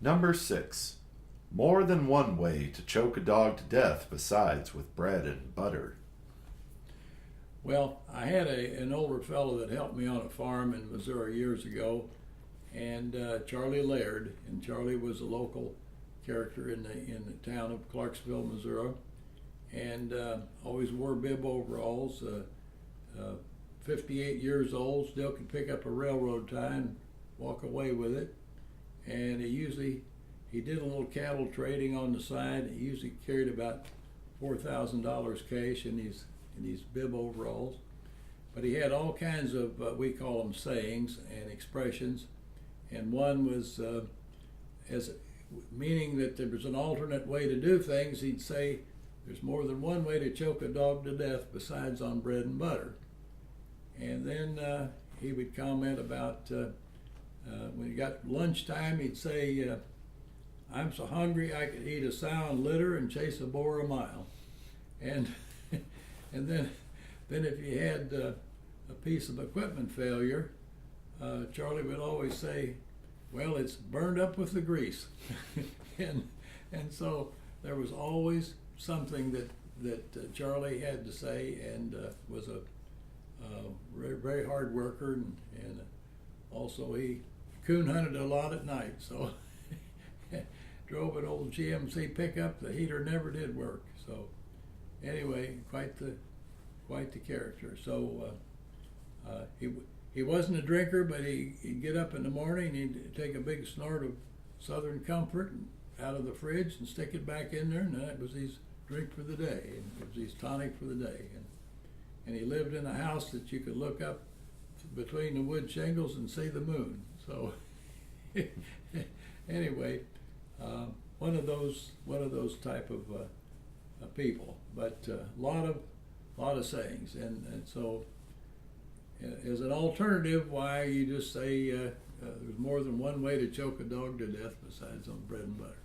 Number 6. More than one way to choke a dog to death besides with bread and butter. Well, I had an older fellow that helped me on a farm in Missouri years ago, and Charlie Laird, and Charlie was a local character in the town of Clarksville, Missouri, and always wore bib overalls. 58 years old, still could pick up a railroad tie and walk away with it. And he did a little cattle trading on the side. He usually carried about $4,000 cash in these bib overalls. But he had all kinds of we call them sayings and expressions, and one was as meaning that there was an alternate way to do things. He'd say, "There's more than one way to choke a dog to death besides on bread and butter." And then he would comment about when he got lunchtime, he'd say, "I'm so hungry I could eat a sow and litter and chase a boar a mile." And and then if you had a piece of equipment failure, Charlie would always say, "Well, it's burned up with the grease." and so there was always something that Charlie had to say, and was a very, very hard worker, and also he coon hunted a lot at night, so drove an old GMC pickup. The heater never did work. So anyway, quite the character. So he wasn't a drinker, but he'd get up in the morning, he'd take a big snort of Southern Comfort out of the fridge and stick it back in there, and that was his drink for the day, and it was his tonic for the day. And he lived in a house that you could look up between the wood shingles and see the moon. So anyway, one of those type of people, but a lot of sayings, and so as an alternative, why you just say there's more than one way to choke a dog to death besides on bread and butter.